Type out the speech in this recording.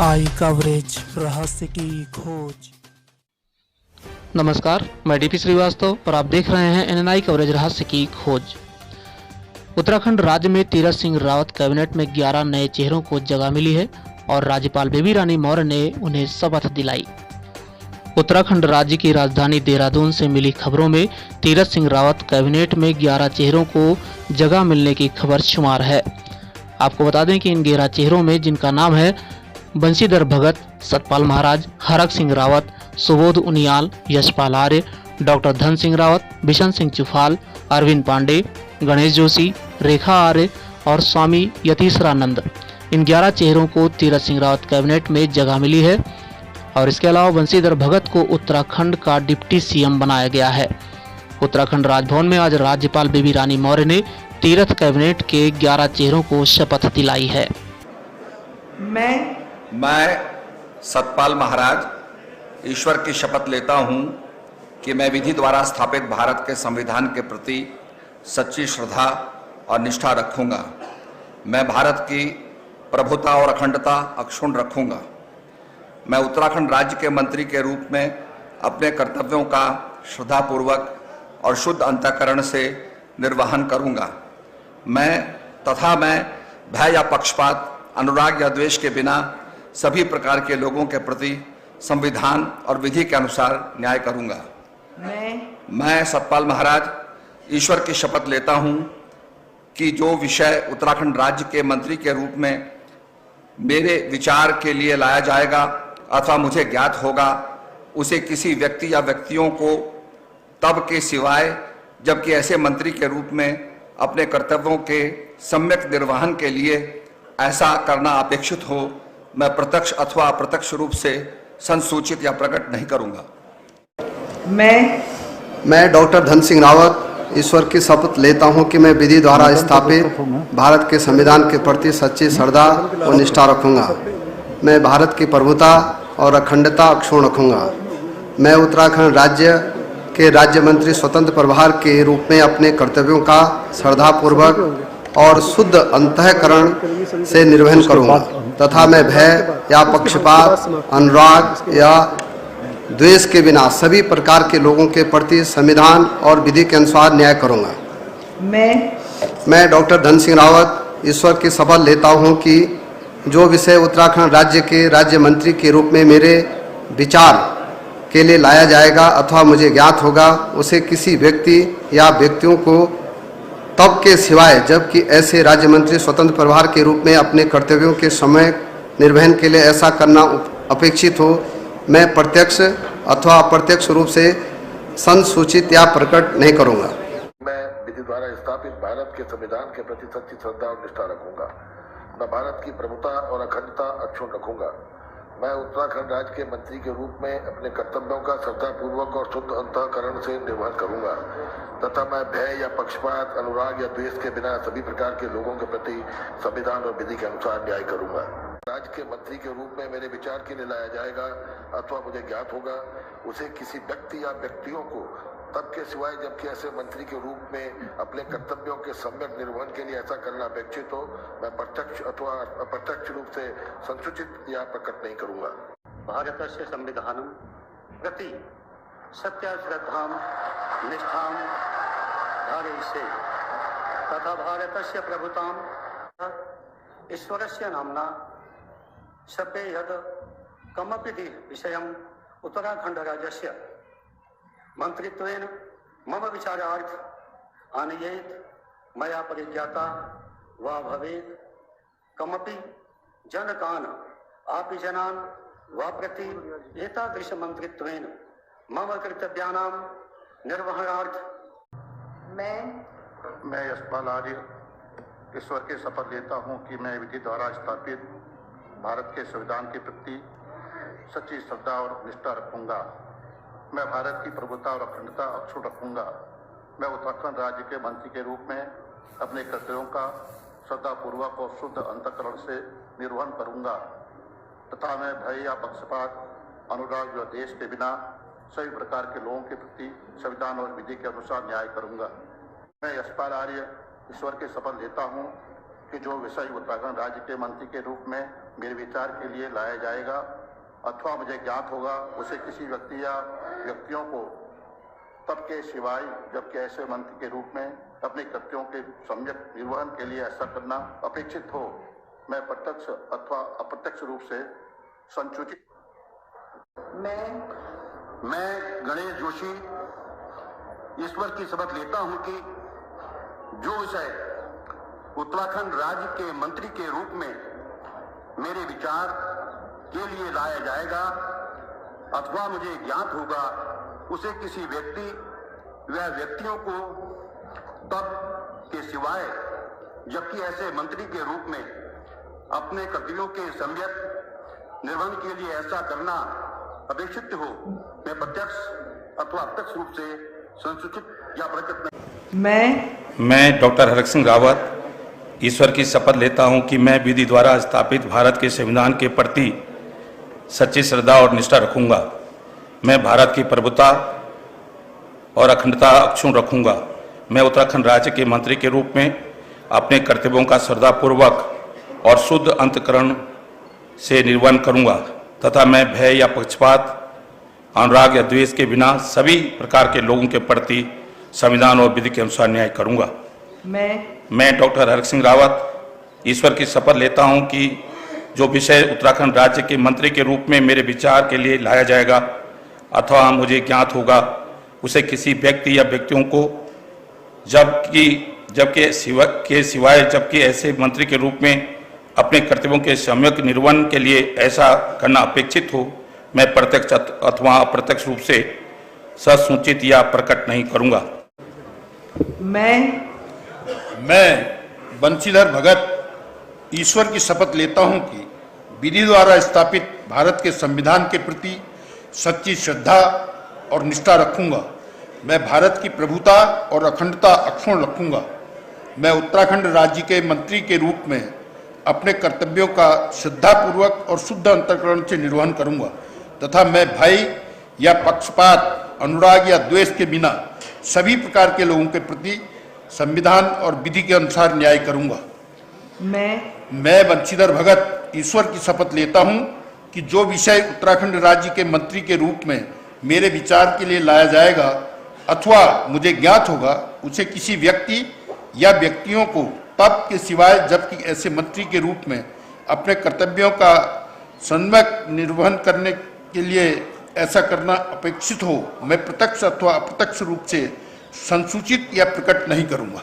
आई coverage, रहस्य की खोज। नमस्कार, मैं डीपी श्रीवास्तव और आप देख रहे हैं एनएनआई कवरेज रहस्य की खोज। उत्तराखंड राज्य में तीरथ सिंह रावत कैबिनेट में 11 नए चेहरों को जगह मिली है और राज्यपाल बेबी रानी मौर्य ने उन्हें शपथ दिलाई। उत्तराखंड राज्य की राजधानी देहरादून से मिली खबरों में तीरथ सिंह रावत कैबिनेट में 11 चेहरों को जगह मिलने की खबर शुमार है। आपको बता दें कि इन 11 चेहरों में जिनका नाम है बंशीधर भगत, सतपाल महाराज, हरक सिंह रावत, सुबोध उनियाल, यशपाल आर्य, डॉक्टर धन सिंह रावत, बिशन सिंह चुफाल, अरविंद पांडे, गणेश जोशी, रेखा आर्य और स्वामी यतीश्वरानंद, इन 11 चेहरों को तीरथ सिंह रावत कैबिनेट में जगह मिली है। और इसके अलावा बंशीधर भगत को उत्तराखंड का डिप्टी सीएम बनाया गया है। उत्तराखंड राजभवन में आज राज्यपाल बेबी रानी मौर्य ने तीरथ कैबिनेट के 11 चेहरों को शपथ दिलाई है। मैं सतपाल महाराज ईश्वर की शपथ लेता हूं कि मैं विधि द्वारा स्थापित भारत के संविधान के प्रति सच्ची श्रद्धा और निष्ठा रखूंगा। मैं भारत की प्रभुता और अखंडता अक्षुण्ण रखूंगा। मैं उत्तराखंड राज्य के मंत्री के रूप में अपने कर्तव्यों का श्रद्धापूर्वक और शुद्ध अंतःकरण से निर्वहन करूंगा। मैं भय या पक्षपात, अनुराग या द्वेष के बिना सभी प्रकार के लोगों के प्रति संविधान और विधि के अनुसार न्याय करूंगा। मैं सतपाल महाराज ईश्वर की शपथ लेता हूं कि जो विषय उत्तराखंड राज्य के मंत्री के रूप में मेरे विचार के लिए लाया जाएगा अथवा मुझे ज्ञात होगा, उसे किसी व्यक्ति या व्यक्तियों को तब के सिवाय जबकि ऐसे मंत्री के रूप में अपने कर्तव्यों के सम्यक निर्वहन के लिए ऐसा करना अपेक्षित हो, मैं प्रत्यक्ष अथवा अप्रत्यक्ष रूप से संसूचित या प्रकट नहीं करूंगा। मैं डॉक्टर धन सिंह रावत ईश्वर की शपथ लेता हूं कि मैं विधि द्वारा स्थापित भारत के संविधान के प्रति सच्ची श्रद्धा और निष्ठा रखूंगा। मैं भारत की प्रभुता और अखंडता अक्षुण्ण रखूंगा। मैं उत्तराखंड राज्य के राज्य मंत्री स्वतंत्र प्रभार के रूप में अपने कर्तव्यों का श्रद्धापूर्वक और शुद्ध अंतःकरण से निर्वहन करूंगा तथा मैं भय या पक्षपात, अनुराग या द्वेष के बिना सभी प्रकार के लोगों के प्रति संविधान और विधि के अनुसार न्याय करूंगा। मैं डॉक्टर धन सिंह रावत ईश्वर की शपथ लेता हूं कि जो विषय उत्तराखंड राज्य के राज्य मंत्री के रूप में मेरे विचार के लिए लाया जाएगा अथवा मुझे ज्ञात होगा, उसे किसी व्यक्ति या व्यक्तियों को तब के सिवाय जबकि ऐसे राज्य मंत्री स्वतंत्र प्रभार के रूप में अपने कर्तव्यों के समय निर्वहन के लिए ऐसा करना अपेक्षित हो, मैं प्रत्यक्ष अथवा अप्रत्यक्ष रूप से संसूचित या प्रकट नहीं करूंगा। मैं विधि द्वारा स्थापित भारत के संविधान के प्रति सच्ची श्रद्धा और निष्ठा रखूंगा। मैं भारत की प्रभुता और अखंडता अक्षुण्ण रखूंगा। मैं उत्तराखंड राज्य के मंत्री के रूप में अपने कर्तव्यों का श्रद्धापूर्वक और शुद्ध अंतःकरण से निर्वहन करूंगा तथा मैं भय या पक्षपात, अनुराग या द्वेष के बिना सभी प्रकार के लोगों के प्रति संविधान और विधि के अनुसार न्याय करूंगा। राज्य के मंत्री के रूप में मेरे विचार के लिए लाया जाएगा अथवा मुझे ज्ञात होगा, उसे किसी व्यक्ति या व्यक्तियों को तब के सिवाय जबकि ऐसे मंत्री के रूप में अपने कर्तव्यों के सम्यक निर्वहन के लिए ऐसा करना अपेक्षित हो, मैं प्रत्यक्ष अथवा अप्रत्यक्ष रूप से संसूचित या प्रकट नहीं करूंगा। भारतस्य संविधानं प्रति सत्या श्रद्धां निष्ठां धारयिष्ये तथा भारतस्य प्रभुतां ईश्वरस्य नाम्ना शपे यद् कमपि विषयम् उत्तराखण्ड राज्यस्य मंत्रित्वेन मम विचारार्थ आनयेत् मया परिज्ञाता वा भवेत् कमपि जनकान् आपि जनान् वा प्रति एतादृश मंत्रित्वेन मम कर्तव्यानां निर्वहणार्थ मैं यशपाल आर्य ईश्वर की शपथ लेता हूं कि मैं विधि द्वारा स्थापित भारत के संविधान के प्रति सच्ची श्रद्धा और निष्ठा रखूंगा। मैं भारत की प्रभुता और अखंडता अक्षुण्ण रखूंगा। मैं उत्तराखंड राज्य के मंत्री के रूप में अपने कर्तव्यों का श्रद्धापूर्वक और शुद्ध अंतःकरण से निर्वहन करूंगा तथा मैं भय या पक्षपात, अनुराग या देश के बिना सभी प्रकार के लोगों के प्रति संविधान और विधि के अनुसार न्याय करूंगा। मैं यशपाल आर्य ईश्वर की शपथ लेता हूं कि जो विषय उत्तराखंड राज्य के मंत्री के रूप में मेरे विचार के लिए लाया जाएगा अथवा मुझे ज्ञात होगा उसे किसी व्यक्ति या व्यक्तियों को तब के सिवाय जबकि ऐसे मंत्री के रूप में अपने कर्तव्यों के सम्यक निर्वहन के लिए ऐसा करना अपेक्षित हो मैं प्रत्यक्ष अथवा अप्रत्यक्ष रूप से संसूचित। मैं गणेश जोशी ईश्वर की शपथ लेता हूं कि जो विषय उत्तराखंड राज्य के मंत्री के रूप में मेरे विचार के लिए लाया जाएगा अथवा मुझे ज्ञात होगा उसे किसी व्यक्ति व व्यक्तियों को तब के सिवाय जबकि ऐसे मंत्री के रूप में अपने कर्तव्यों के सम्यक निर्वहन के लिए ऐसा करना अपेक्षित हो मैं प्रत्यक्ष अथवा अप्रत्यक्ष रूप से संसूचित या प्रकट नहीं। मैं डॉक्टर हरक सिंह रावत ईश्वर की शपथ लेता हूं कि मैं विधि द्वारा स्थापित भारत के संविधान के प्रति सच्ची श्रद्धा और निष्ठा रखूंगा। मैं भारत की प्रभुता और अखंडता अक्षुण्ण रखूंगा। मैं उत्तराखंड राज्य के मंत्री के रूप में अपने कर्तव्यों का श्रद्धापूर्वक और शुद्ध अंतःकरण से निर्वहन करूंगा तथा मैं भय या पक्षपात अनुराग या द्वेष के बिना सभी प्रकार के लोगों के प्रति संविधान और विधि के अनुसार न्याय करूंगा। मैं डॉक्टर हरक सिंह रावत ईश्वर की शपथ लेता हूं कि जो विषय उत्तराखंड राज्य के मंत्री के रूप में मेरे विचार के लिए लाया जाएगा अथवा मुझे ज्ञात होगा उसे किसी व्यक्ति या व्यक्तियों को जबकि सिवाय जबकि ऐसे मंत्री के रूप में अपने कर्तव्यों के सम्यक निर्वहन के लिए ऐसा करना अपेक्षित हो मैं प्रत्यक्ष अथवा अप्रत्यक्ष रूप से ससूचित या प्रकट नहीं करूंगा। मैं बंशीधर भगत ईश्वर की शपथ लेता हूं कि विधि द्वारा स्थापित भारत के संविधान के प्रति सच्ची श्रद्धा और निष्ठा रखूंगा। मैं भारत की प्रभुता और अखंडता अक्षुण्ण रखूंगा। मैं उत्तराखंड राज्य के मंत्री के रूप में अपने कर्तव्यों का श्रद्धापूर्वक और शुद्ध अंतःकरण से निर्वहन करूंगा तथा मैं भय या पक्षपात अनुराग या द्वेष के बिना सभी प्रकार के लोगों के प्रति संविधान और विधि के अनुसार न्याय करूंगा। मैं बंशीधर भगत ईश्वर की शपथ लेता हूं कि जो विषय उत्तराखंड राज्य के मंत्री के रूप में मेरे विचार के लिए लाया जाएगा अथवा मुझे ज्ञात होगा उसे किसी व्यक्ति या व्यक्तियों को तब के सिवाय जबकि ऐसे मंत्री के रूप में अपने कर्तव्यों का सम्यक निर्वहन करने के लिए ऐसा करना अपेक्षित हो मैं प्रत्यक्ष अथवा अप्रत्यक्ष रूप से संसूचित या प्रकट नहीं करूंगा।